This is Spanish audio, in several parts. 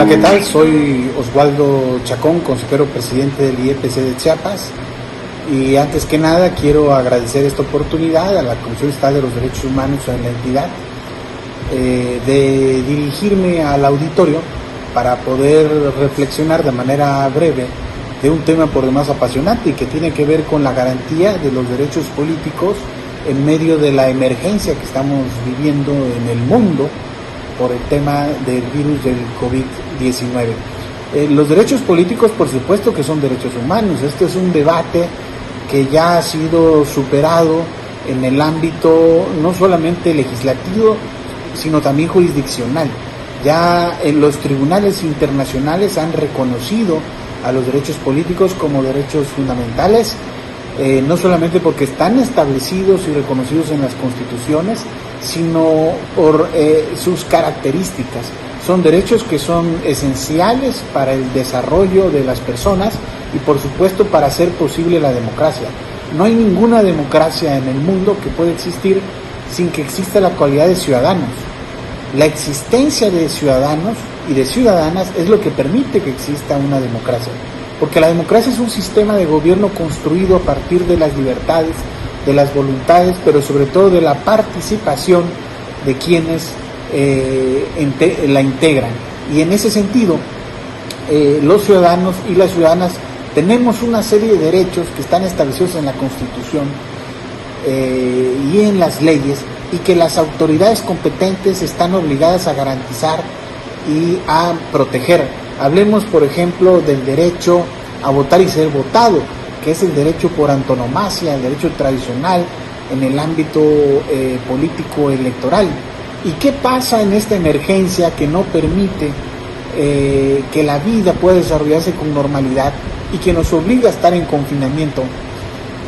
Hola, ¿qué tal? Soy Oswaldo Chacón, consejero presidente del IEPC de Chiapas, y antes que nada quiero agradecer esta oportunidad a la Comisión Estatal de los Derechos Humanos en la entidad de dirigirme al auditorio para poder reflexionar de manera breve de un tema por demás apasionante y que tiene que ver con la garantía de los derechos políticos en medio de la emergencia que estamos viviendo en el mundo por el tema del virus del COVID-19. Los derechos políticos, por supuesto que son derechos humanos. Este es un debate que ya ha sido superado en el ámbito no solamente legislativo, sino también jurisdiccional. Ya en los tribunales internacionales han reconocido a los derechos políticos como derechos fundamentales, no solamente porque están establecidos y reconocidos en las constituciones, sino por sus características. Son derechos que son esenciales para el desarrollo de las personas y, por supuesto, para hacer posible la democracia. No hay ninguna democracia en el mundo que pueda existir sin que exista la cualidad de ciudadanos. La existencia de ciudadanos y de ciudadanas es lo que permite que exista una democracia, porque la democracia es un sistema de gobierno construido a partir de las libertades, de las voluntades, pero sobre todo de la participación de quienes la integran. Y en ese sentido, los ciudadanos y las ciudadanas tenemos una serie de derechos que están establecidos en la Constitución y en las leyes, y que las autoridades competentes están obligadas a garantizar y a proteger. Hablemos, por ejemplo, del derecho a votar y ser votado, que es el derecho por antonomasia, el derecho tradicional en el ámbito político electoral. ¿Y qué pasa en esta emergencia que no permite que la vida pueda desarrollarse con normalidad y que nos obliga a estar en confinamiento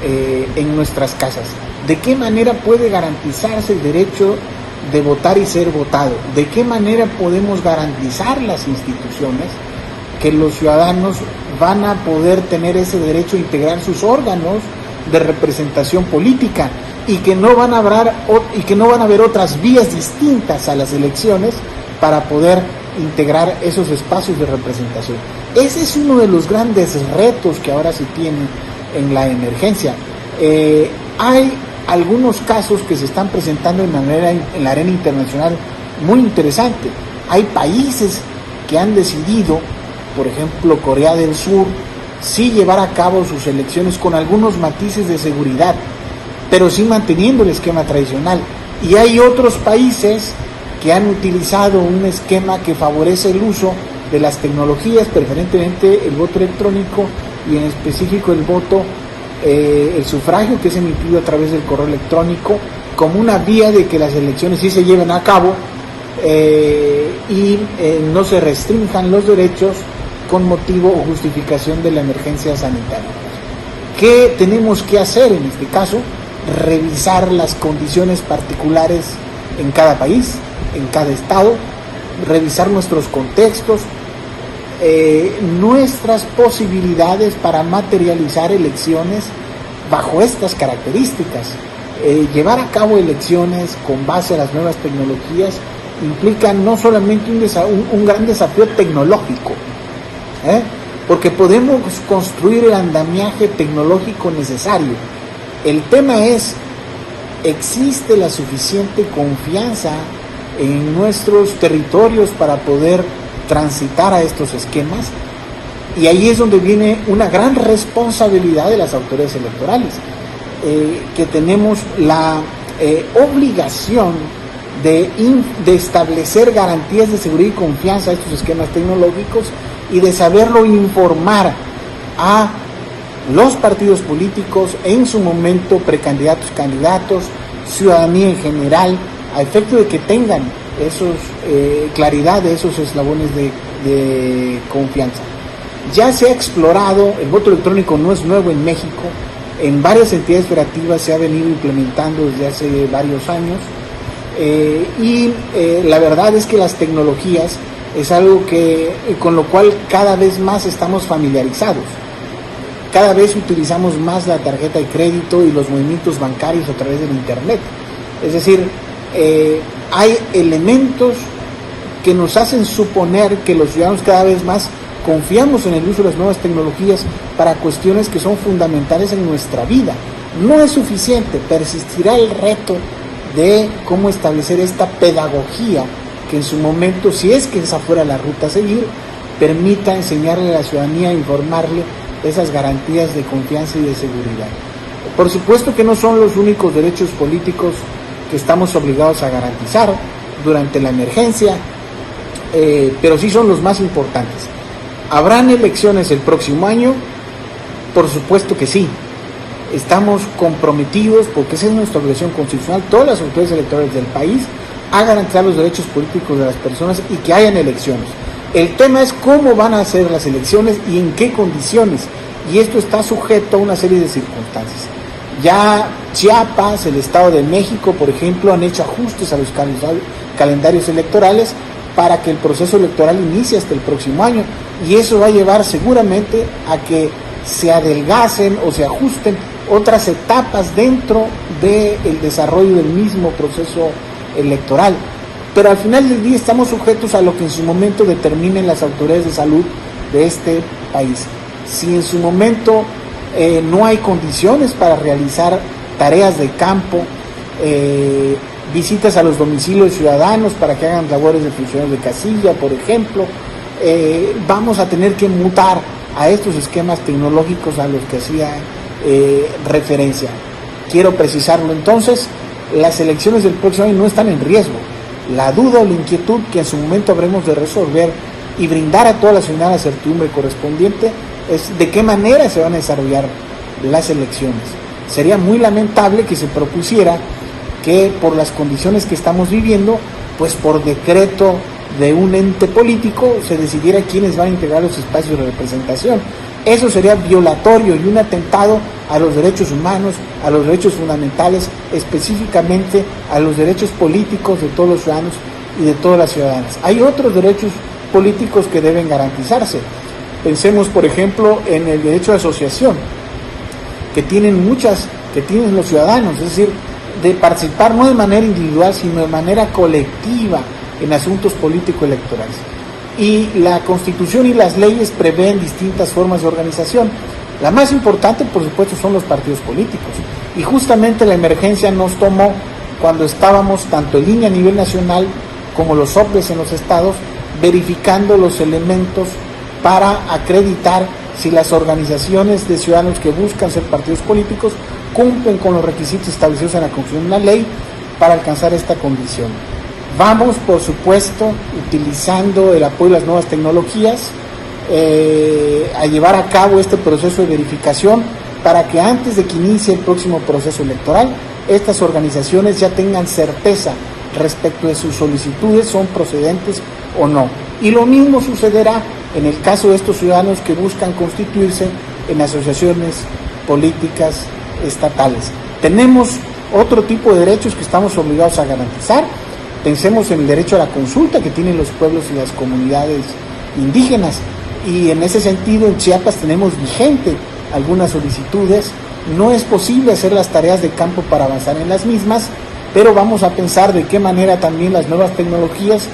en nuestras casas? ¿De qué manera puede garantizarse el derecho de votar y ser votado? ¿De qué manera podemos garantizar las instituciones que los ciudadanos van a poder tener ese derecho a integrar sus órganos de representación política y que no van a haber otras vías distintas a las elecciones para poder integrar esos espacios de representación? Ese es uno de los grandes retos que ahora se tienen en la emergencia. Hay algunos casos que se están presentando en la arena internacional muy interesante. Hay países que han decidido, por ejemplo Corea del Sur, sí llevar a cabo sus elecciones con algunos matices de seguridad, pero sí manteniendo el esquema tradicional. Y hay otros países que han utilizado un esquema que favorece el uso de las tecnologías, preferentemente el voto electrónico y en específico el sufragio, que es emitido a través del correo electrónico, como una vía de que las elecciones sí se lleven a cabo y no se restrinjan los derechos con motivo o justificación de la emergencia sanitaria. ¿Qué tenemos que hacer en este caso? Revisar las condiciones particulares en cada país, en cada estado, revisar nuestros contextos, nuestras posibilidades para materializar elecciones bajo estas características. Llevar a cabo elecciones con base a las nuevas tecnologías implica no solamente un gran desafío tecnológico, porque podemos construir el andamiaje tecnológico necesario. El tema es, ¿existe la suficiente confianza en nuestros territorios para poder transitar a estos esquemas? Y ahí es donde viene una gran responsabilidad de las autoridades electorales, que tenemos la obligación de establecer garantías de seguridad y confianza a estos esquemas tecnológicos y de saberlo informar a los partidos políticos, en su momento precandidatos, candidatos, ciudadanía en general, a efecto de que tengan claridad de esos eslabones de confianza. Ya se ha explorado, el voto electrónico no es nuevo en México, en varias entidades federativas se ha venido implementando desde hace varios años, y la verdad es que las tecnologías es algo con lo cual cada vez más estamos familiarizados. Cada vez utilizamos más la tarjeta de crédito y los movimientos bancarios a través del internet. Es decir, hay elementos que nos hacen suponer que los ciudadanos cada vez más confiamos en el uso de las nuevas tecnologías para cuestiones que son fundamentales en nuestra vida. No es suficiente, persistirá el reto de cómo establecer esta pedagogía que en su momento, si es que esa fuera la ruta a seguir, permita enseñarle a la ciudadanía, informarle esas garantías de confianza y de seguridad. Por supuesto que no son los únicos derechos políticos que estamos obligados a garantizar durante la emergencia, pero sí son los más importantes. ¿Habrán elecciones el próximo año? Por supuesto que sí. Estamos comprometidos, porque esa es nuestra obligación constitucional, todas las autoridades electorales del país, a garantizar los derechos políticos de las personas y que hayan elecciones. El tema es cómo van a ser las elecciones y en qué condiciones, y esto está sujeto a una serie de circunstancias. Ya Chiapas, el Estado de México, por ejemplo, han hecho ajustes a los calendarios electorales para que el proceso electoral inicie hasta el próximo año, y eso va a llevar seguramente a que se adelgacen o se ajusten otras etapas dentro del desarrollo del mismo proceso electoral. Pero al final del día estamos sujetos a lo que en su momento determinen las autoridades de salud de este país. Si en su momento no hay condiciones para realizar tareas de campo, visitas a los domicilios ciudadanos para que hagan labores de funcionarios de casilla, por ejemplo, vamos a tener que mutar a estos esquemas tecnológicos a los que hacía referencia. Quiero precisarlo entonces, las elecciones del próximo año no están en riesgo. La duda o la inquietud que en su momento habremos de resolver y brindar a toda la ciudadanía la certidumbre correspondiente es de qué manera se van a desarrollar las elecciones. Sería muy lamentable que se propusiera que por las condiciones que estamos viviendo, pues por decreto de un ente político se decidiera quiénes van a integrar los espacios de representación. Eso sería violatorio y un atentado a los derechos humanos, a los derechos fundamentales, específicamente a los derechos políticos de todos los ciudadanos y de todas las ciudadanas. Hay otros derechos políticos que deben garantizarse. Pensemos, por ejemplo, en el derecho de asociación, que tienen los ciudadanos, es decir, de participar no de manera individual, sino de manera colectiva en asuntos político-electorales. Y la Constitución y las leyes prevén distintas formas de organización. La más importante, por supuesto, son los partidos políticos. Y justamente la emergencia nos tomó cuando estábamos, tanto el INE a nivel nacional como los OPLES en los estados, verificando los elementos para acreditar si las organizaciones de ciudadanos que buscan ser partidos políticos cumplen con los requisitos establecidos en la Constitución y la ley para alcanzar esta condición. Vamos, por supuesto, utilizando el apoyo de las nuevas tecnologías, a llevar a cabo este proceso de verificación para que antes de que inicie el próximo proceso electoral, estas organizaciones ya tengan certeza respecto de sus solicitudes, son procedentes o no. Y lo mismo sucederá en el caso de estos ciudadanos que buscan constituirse en asociaciones políticas estatales. Tenemos otro tipo de derechos que estamos obligados a garantizar. Pensemos en el derecho a la consulta que tienen los pueblos y las comunidades indígenas, y en ese sentido en Chiapas tenemos vigente algunas solicitudes. No es posible hacer las tareas de campo para avanzar en las mismas, pero vamos a pensar de qué manera también las nuevas tecnologías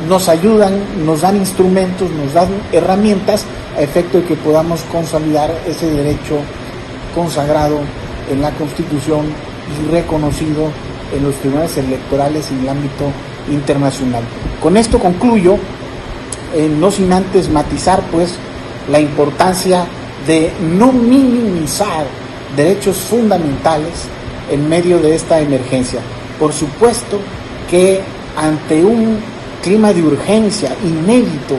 nos ayudan, nos dan instrumentos, nos dan herramientas a efecto de que podamos consolidar ese derecho consagrado en la Constitución y reconocido en los tribunales electorales y en el ámbito internacional. Con esto concluyo, no sin antes matizar pues la importancia de no minimizar derechos fundamentales en medio de esta emergencia. Por supuesto que ante un clima de urgencia inédito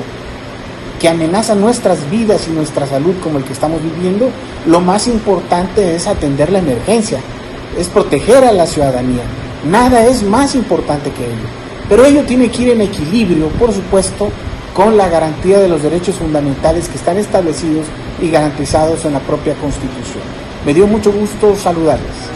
que amenaza nuestras vidas y nuestra salud como el que estamos viviendo, lo más importante es atender la emergencia, es proteger a la ciudadanía. Nada es más importante que ello. Pero ello tiene que ir en equilibrio, por supuesto, con la garantía de los derechos fundamentales que están establecidos y garantizados en la propia Constitución. Me dio mucho gusto saludarles.